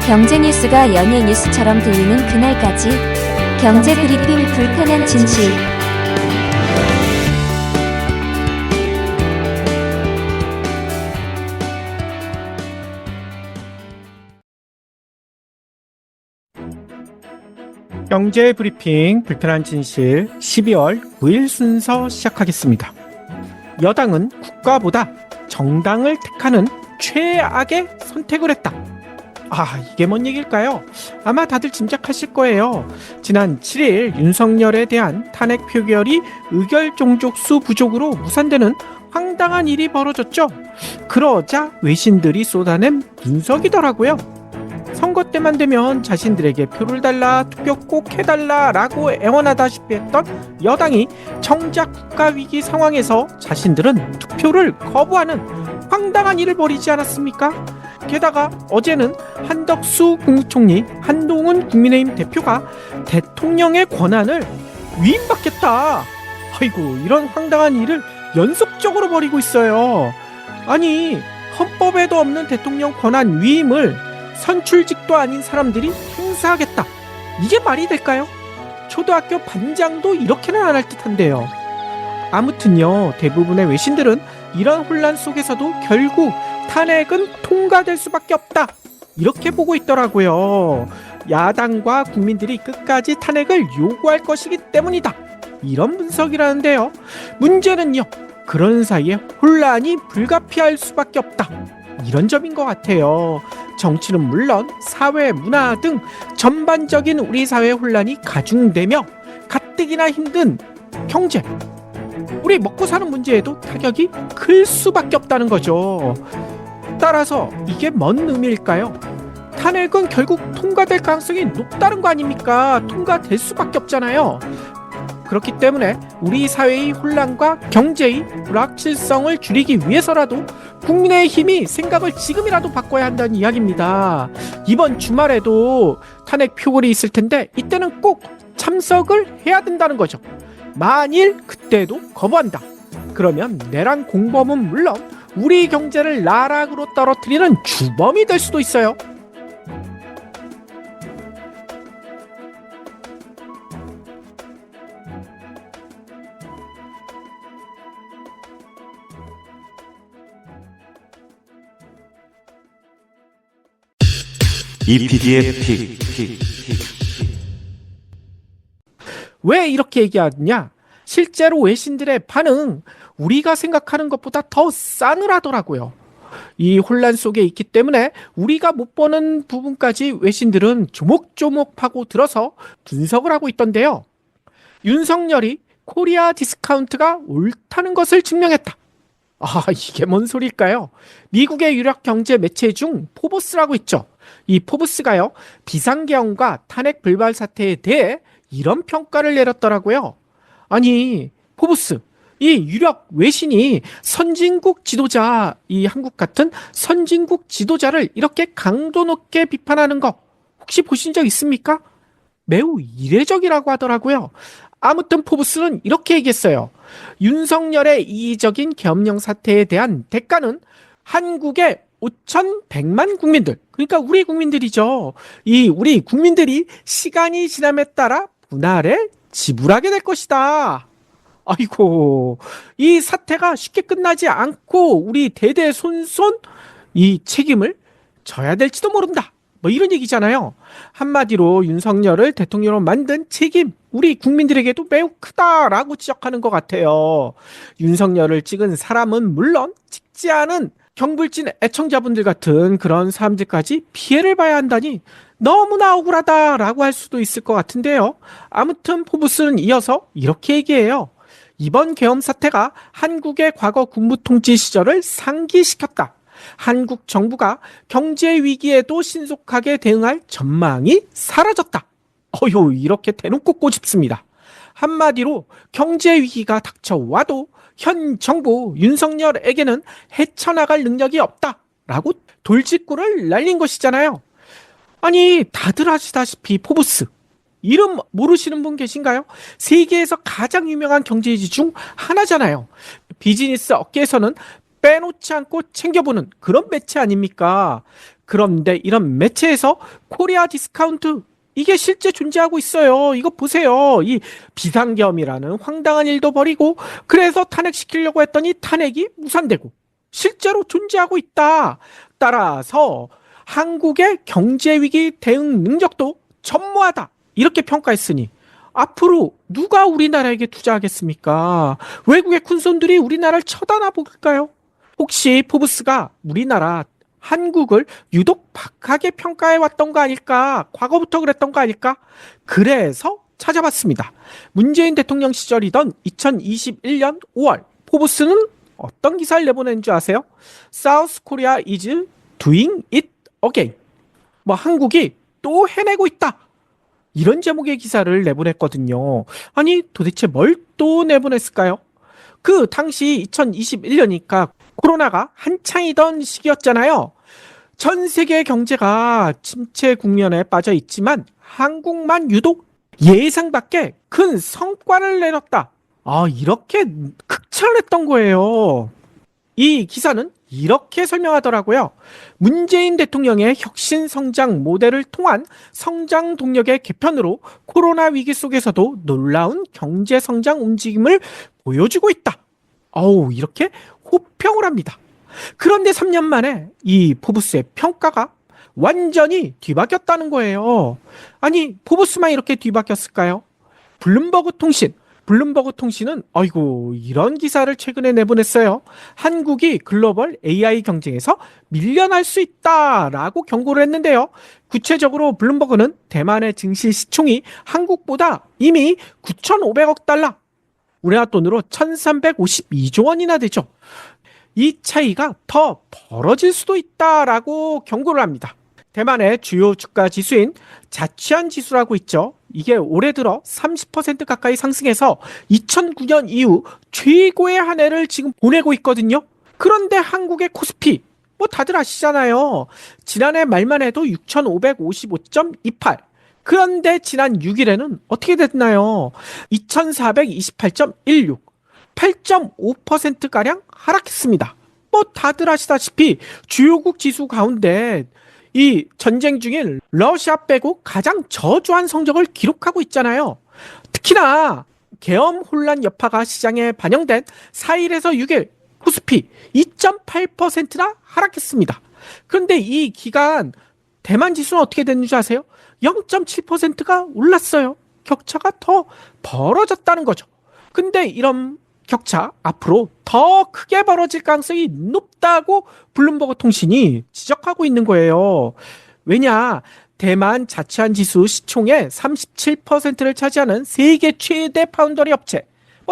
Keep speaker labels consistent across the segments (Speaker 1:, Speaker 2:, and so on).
Speaker 1: 경제 뉴스가 연예 뉴스처럼 들리는 그날까지 경제 브리핑 불편한 진실.
Speaker 2: 경제 브리핑 불편한 진실 12월 9일 순서 시작하겠습니다. 여당은 국가보다 정당을 택하는 최악의 선택을 했다. 이게 뭔 얘기일까요? 아마 다들 짐작하실 거예요. 지난 7일 윤석열에 대한 탄핵 표결이 의결 종족수 부족으로 무산되는 황당한 일이 벌어졌죠. 그러자 외신들이 쏟아낸 분석이더라고요. 선거 때만 되면 자신들에게 표를 달라, 투표 꼭 해달라 라고 애원하다시피 했던 여당이 정작 국가위기 상황에서 자신들은 투표를 거부하는 황당한 일을 벌이지 않았습니까? 게다가 어제는 한덕수 국무총리, 한동훈 국민의힘 대표가 대통령의 권한을 위임받겠다. 아이고, 이런 황당한 일을 연속적으로 벌이고 있어요. 아니, 헌법에도 없는 대통령 권한 위임을 선출직도 아닌 사람들이 행사하겠다. 이게 말이 될까요? 초등학교 반장도 이렇게는 안 할 듯한데요. 아무튼요, 대부분의 외신들은 이런 혼란 속에서도 결국 탄핵은 통과될 수밖에 없다, 이렇게 보고 있더라고요. 야당과 국민들이 끝까지 탄핵을 요구할 것이기 때문이다, 이런 분석이라는데요. 문제는요, 그런 사이에 혼란이 불가피할 수밖에 없다, 이런 점인 것 같아요. 정치는 물론 사회, 문화 등 전반적인 우리 사회 혼란이 가중되며 가뜩이나 힘든 경제, 우리 먹고 사는 문제에도 타격이 클 수밖에 없다는 거죠. 따라서 이게 뭔 의미일까요? 탄핵은 결국 통과될 가능성이 높다는 거 아닙니까? 통과될 수밖에 없잖아요. 그렇기 때문에 우리 사회의 혼란과 경제의 불확실성을 줄이기 위해서라도 국민의힘이 생각을 지금이라도 바꿔야 한다는 이야기입니다. 이번 주말에도 탄핵 표결이 있을 텐데 이때는 꼭 참석을 해야 된다는 거죠. 만일 그때도 거부한다, 그러면 내란 공범은 물론 우리 경제를 나락으로 떨어뜨리는 주범이 될 수도 있어요.
Speaker 3: EPD의 픽.
Speaker 2: 왜 이렇게 얘기하느냐? 실제로 외신들의 반응, 우리가 생각하는 것보다 더 싸늘하더라고요. 이 혼란 속에 있기 때문에 우리가 못 보는 부분까지 외신들은 조목조목 파고 들어서 분석을 하고 있던데요. 윤석열이 코리아 디스카운트가 옳다는 것을 증명했다. 이게 뭔 소리일까요? 미국의 유력 경제 매체 중 포브스라고 있죠. 이 포브스가요, 비상계엄과 탄핵 불발 사태에 대해 이런 평가를 내렸더라고요. 아니, 포브스, 이 유력 외신이 선진국 지도자, 이 한국 같은 선진국 지도자를 이렇게 강도 높게 비판하는 거 혹시 보신 적 있습니까? 매우 이례적이라고 하더라고요. 아무튼 포브스는 이렇게 얘기했어요. 윤석열의 이의적인 계엄령 사태에 대한 대가는 한국의 5,100만 국민들, 그러니까 우리 국민들이죠. 이 우리 국민들이 시간이 지남에 따라 분할에 지불하게 될 것이다. 아이고, 이 사태가 쉽게 끝나지 않고 우리 대대손손 이 책임을 져야 될지도 모른다, 뭐 이런 얘기잖아요. 한마디로 윤석열을 대통령으로 만든 책임, 우리 국민들에게도 매우 크다라고 지적하는 것 같아요. 윤석열을 찍은 사람은 물론 찍지 않은 경불진 애청자분들 같은 그런 사람들까지 피해를 봐야 한다니 너무나 억울하다라고 할 수도 있을 것 같은데요. 아무튼 포브스는 이어서 이렇게 얘기해요. 이번 계엄 사태가 한국의 과거 군부 통치 시절을 상기시켰다. 한국 정부가 경제 위기에도 신속하게 대응할 전망이 사라졌다. 이렇게 대놓고 꼬집습니다. 한마디로 경제 위기가 닥쳐와도 현 정부 윤석열에게는 헤쳐나갈 능력이 없다라고 돌직구를 날린 것이잖아요. 아니, 다들 아시다시피 포브스, 이름 모르시는 분 계신가요? 세계에서 가장 유명한 경제지 중 하나잖아요. 비즈니스 업계에서는 빼놓지 않고 챙겨보는 그런 매체 아닙니까? 그런데 이런 매체에서 코리아 디스카운트 이게 실제 존재하고 있어요. 이거 보세요. 이 비상계엄이라는 황당한 일도 벌이고 그래서 탄핵시키려고 했더니 탄핵이 무산되고 실제로 존재하고 있다. 따라서 한국의 경제위기 대응 능력도 전무하다. 이렇게 평가했으니 앞으로 누가 우리나라에게 투자하겠습니까? 외국의 큰손들이 우리나라를 쳐다나 볼까요? 혹시 포브스가 우리나라 한국을 유독 박하게 평가해 왔던 거 아닐까? 과거부터 그랬던 거 아닐까? 그래서 찾아봤습니다. 문재인 대통령 시절이던 2021년 5월 포브스는 어떤 기사를 내보낸 줄 아세요? South Korea is doing it again. 뭐 한국이 또 해내고 있다. 이런 제목의 기사를 내보냈거든요. 아니 도대체 뭘 또 내보냈을까요? 그 당시 2021년이니까 코로나가 한창이던 시기였잖아요. 전 세계 경제가 침체 국면에 빠져 있지만 한국만 유독 예상 밖의 큰 성과를 내렸다. 이렇게 극찬을 했던 거예요. 이 기사는 이렇게 설명하더라고요. 문재인 대통령의 혁신 성장 모델을 통한 성장 동력의 개편으로 코로나 위기 속에서도 놀라운 경제 성장 움직임을 보여주고 있다. 이렇게 호평을 합니다. 그런데 3년 만에 이 포브스의 평가가 완전히 뒤바뀌었다는 거예요. 아니, 포브스만 이렇게 뒤바뀌었을까요? 블룸버그 통신은 이런 기사를 최근에 내보냈어요. 한국이 글로벌 AI 경쟁에서 밀려날 수 있다라고 경고를 했는데요. 구체적으로 블룸버그는 대만의 증시 시총이 한국보다 이미 9,500억 달러, 우리나라 돈으로 1,352조 원이나 되죠. 이 차이가 더 벌어질 수도 있다라고 경고를 합니다. 대만의 주요 주가 지수인 자취안 지수라고 있죠. 이게 올해 들어 30% 가까이 상승해서 2009년 이후 최고의 한 해를 지금 보내고 있거든요. 그런데 한국의 코스피, 다들 아시잖아요. 지난해 말만 해도 6,555.28. 그런데 지난 6일에는 어떻게 됐나요? 2,428.16. 8.5%가량 하락했습니다. 다들 아시다시피 주요국 지수 가운데 이 전쟁 중인 러시아 빼고 가장 저조한 성적을 기록하고 있잖아요. 특히나 계엄 혼란 여파가 시장에 반영된 4일에서 6일 코스피 2.8%나 하락했습니다. 그런데 이 기간 대만 지수는 어떻게 됐는지 아세요? 0.7%가 올랐어요. 격차가 더 벌어졌다는 거죠. 근데 이런 격차 앞으로 더 크게 벌어질 가능성이 높다고 블룸버그 통신이 지적하고 있는 거예요. 왜냐? 대만 자치안 지수 시총의 37%를 차지하는 세계 최대 파운더리 업체.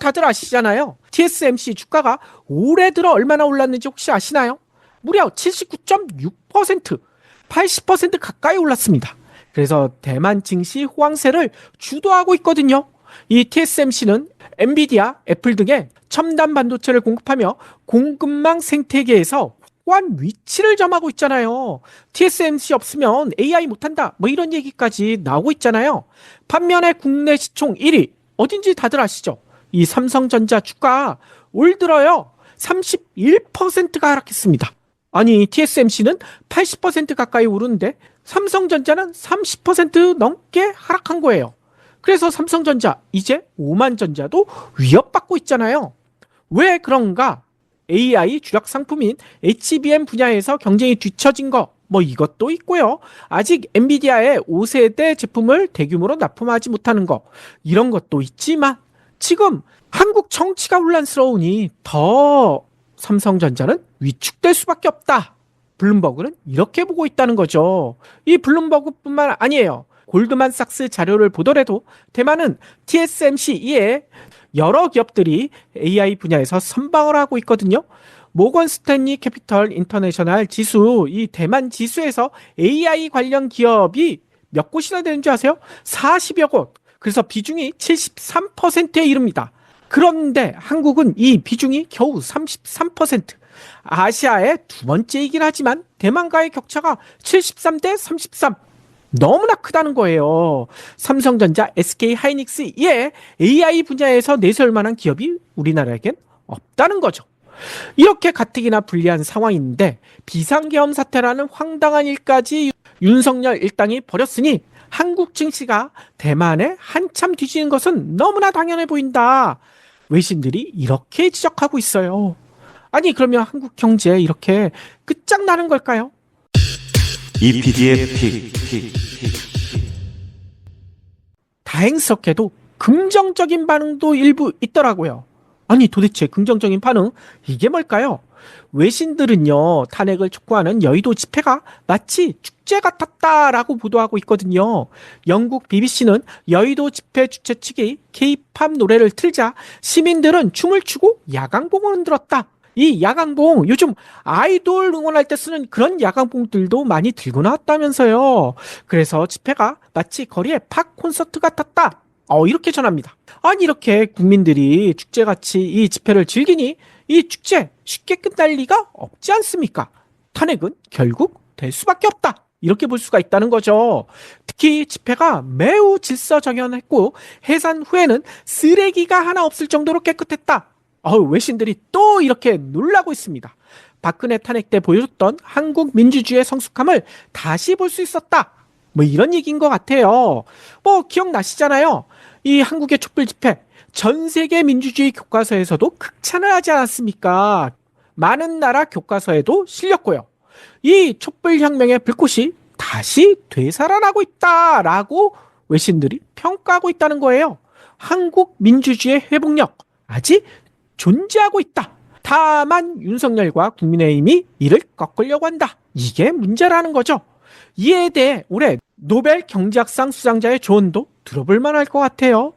Speaker 2: 다들 아시잖아요. TSMC 주가가 올해 들어 얼마나 올랐는지 혹시 아시나요? 무려 79.6%, 80% 가까이 올랐습니다. 그래서 대만 증시 호황세를 주도하고 있거든요. 이 TSMC는 엔비디아, 애플 등의 첨단 반도체를 공급하며 공급망 생태계에서 확고한 위치를 점하고 있잖아요. TSMC 없으면 AI 못한다. 이런 얘기까지 나오고 있잖아요. 반면에 국내 시총 1위 어딘지 다들 아시죠? 이 삼성전자 주가 올 들어요 31%가 하락했습니다. 아니 TSMC는 80% 가까이 오르는데 삼성전자는 30% 넘게 하락한 거예요. 그래서 삼성전자 이제 오만전자도 위협받고 있잖아요. 왜 그런가? AI 주력 상품인 HBM 분야에서 경쟁이 뒤처진 거 이것도 있고요. 아직 엔비디아의 5세대 제품을 대규모로 납품하지 못하는 거 이런 것도 있지만 지금 한국 정치가 혼란스러우니 더 삼성전자는 위축될 수밖에 없다. 블룸버그는 이렇게 보고 있다는 거죠. 이 블룸버그뿐만 아니에요. 골드만삭스 자료를 보더라도 대만은 TSMC 이외에 여러 기업들이 AI 분야에서 선방을 하고 있거든요. 모건 스탠리 캐피털 인터내셔널 지수, 이 대만 지수에서 AI 관련 기업이 몇 곳이나 되는 줄 아세요? 40여 곳. 그래서 비중이 73%에 이릅니다. 그런데 한국은 이 비중이 겨우 33%. 아시아의 두 번째이긴 하지만 대만과의 격차가 73대 33. 너무나 크다는 거예요. 삼성전자, SK 하이닉스 이에 AI 분야에서 내세울 만한 기업이 우리나라에겐 없다는 거죠. 이렇게 가뜩이나 불리한 상황인데 비상계엄 사태라는 황당한 일까지 윤석열 일당이 벌였으니 한국 증시가 대만에 한참 뒤지는 것은 너무나 당연해 보인다. 외신들이 이렇게 지적하고 있어요. 아니 그러면 한국 경제에 이렇게 끝장나는 걸까요?
Speaker 3: EPD의 픽.
Speaker 2: 다행스럽게도 긍정적인 반응도 일부 있더라고요. 아니 도대체 긍정적인 반응 이게 뭘까요? 외신들은요 탄핵을 촉구하는 여의도 집회가 마치 축제 같았다라고 보도하고 있거든요. 영국 BBC는 여의도 집회 주최 측이 K-팝 노래를 틀자 시민들은 춤을 추고 야광봉을 흔들었다. 이 야광봉 요즘 아이돌 응원할 때 쓰는 그런 야광봉들도 많이 들고 나왔다면서요. 그래서 집회가 마치 거리의 팝 콘서트 같았다. 이렇게 전합니다. 아니 이렇게 국민들이 축제같이 이 집회를 즐기니 이 축제 쉽게 끝날 리가 없지 않습니까? 탄핵은 결국 될 수밖에 없다. 이렇게 볼 수가 있다는 거죠. 특히 집회가 매우 질서정연했고 해산 후에는 쓰레기가 하나 없을 정도로 깨끗했다. 외신들이 또 이렇게 놀라고 있습니다. 박근혜 탄핵 때 보여줬던 한국 민주주의의 성숙함을 다시 볼 수 있었다. 뭐 이런 얘기인 것 같아요. 기억나시잖아요. 이 한국의 촛불 집회 전 세계 민주주의 교과서에서도 극찬을 하지 않았습니까? 많은 나라 교과서에도 실렸고요. 이 촛불혁명의 불꽃이 다시 되살아나고 있다라고 외신들이 평가하고 있다는 거예요. 한국 민주주의의 회복력 아직 존재하고 있다. 다만 윤석열과 국민의힘이 이를 꺾으려고 한다. 이게 문제라는 거죠. 이에 대해 올해 노벨 경제학상 수상자의 조언도 들어볼 만할 것 같아요.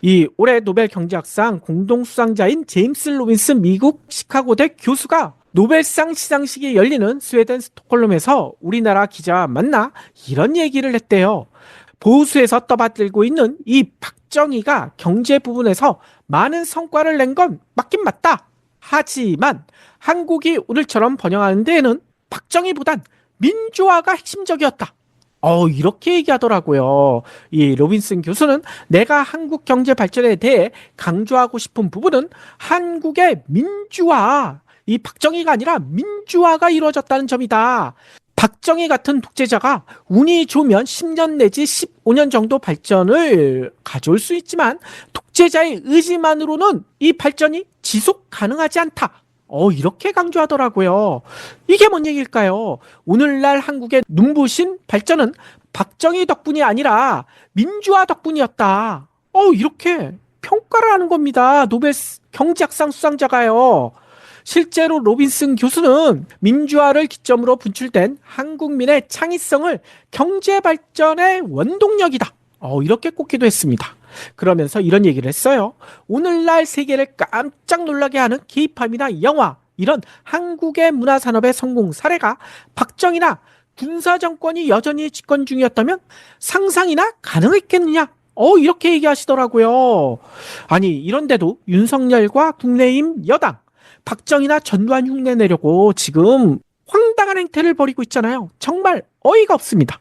Speaker 2: 이 올해 노벨 경제학상 공동 수상자인 제임스 로빈슨 미국 시카고대 교수가 노벨상 시상식이 열리는 스웨덴 스톡홀름에서 우리나라 기자와 만나 이런 얘기를 했대요. 보수에서 떠받들고 있는 이 박정희가 경제 부분에서 많은 성과를 낸 건 맞긴 맞다. 하지만 한국이 오늘처럼 번영하는 데에는 박정희보단 민주화가 핵심적이었다. 이렇게 얘기하더라고요. 이 로빈슨 교수는 내가 한국 경제 발전에 대해 강조하고 싶은 부분은 한국의 민주화, 이 박정희가 아니라 민주화가 이루어졌다는 점이다. 박정희 같은 독재자가 운이 좋으면 10년 내지 15년 정도 발전을 가져올 수 있지만 독재자의 의지만으로는 이 발전이 지속 가능하지 않다. 이렇게 강조하더라고요. 이게 뭔 얘기일까요? 오늘날 한국의 눈부신 발전은 박정희 덕분이 아니라 민주화 덕분이었다. 이렇게 평가를 하는 겁니다. 노벨 경제학상 수상자가요. 실제로 로빈슨 교수는 민주화를 기점으로 분출된 한국민의 창의성을 경제 발전의 원동력이다. 이렇게 꼽기도 했습니다. 그러면서 이런 얘기를 했어요. 오늘날 세계를 깜짝 놀라게 하는 K-팝이나 영화, 이런 한국의 문화산업의 성공 사례가 박정희나 군사정권이 여전히 집권 중이었다면 상상이나 가능했겠느냐? 이렇게 얘기하시더라고요. 아니 이런데도 윤석열과 국민의힘 여당 박정희나 전두환 흉내 내려고 지금 황당한 행태를 벌이고 있잖아요. 정말 어이가 없습니다.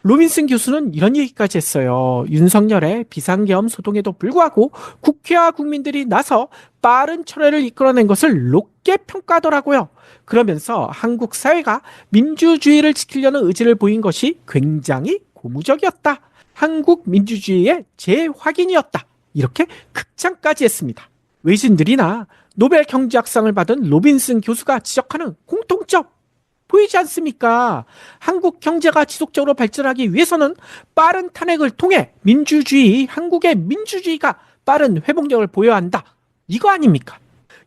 Speaker 2: 로빈슨 교수는 이런 얘기까지 했어요. 윤석열의 비상계엄 소동에도 불구하고 국회와 국민들이 나서 빠른 철회를 이끌어낸 것을 높게 평가하더라고요. 그러면서 한국 사회가 민주주의를 지키려는 의지를 보인 것이 굉장히 고무적이었다. 한국 민주주의의 재확인이었다. 이렇게 극찬까지 했습니다. 외신들이나 노벨 경제학상을 받은 로빈슨 교수가 지적하는 공통점 보이지 않습니까? 한국 경제가 지속적으로 발전하기 위해서는 빠른 탄핵을 통해 한국의 민주주의가 빠른 회복력을 보여야 한다. 이거 아닙니까?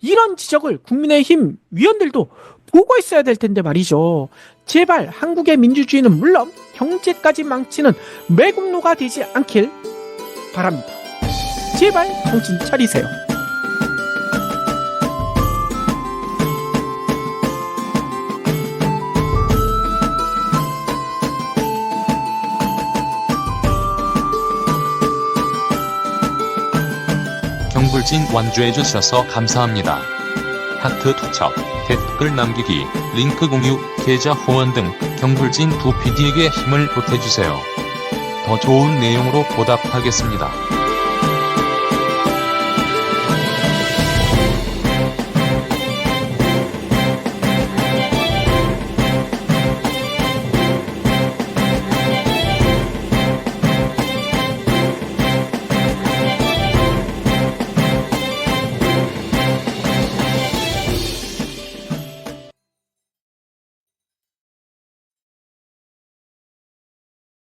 Speaker 2: 이런 지적을 국민의힘 위원들도 보고 있어야 될 텐데 말이죠. 제발 한국의 민주주의는 물론 경제까지 망치는 매국노가 되지 않길 바랍니다. 제발 정신 차리세요.
Speaker 4: 경불진 완주해 주셔서 감사합니다. 하트 투척, 댓글 남기기, 링크 공유, 계좌 후원 등 경불진 두 PD에게 힘을 보태주세요. 더 좋은 내용으로 보답하겠습니다.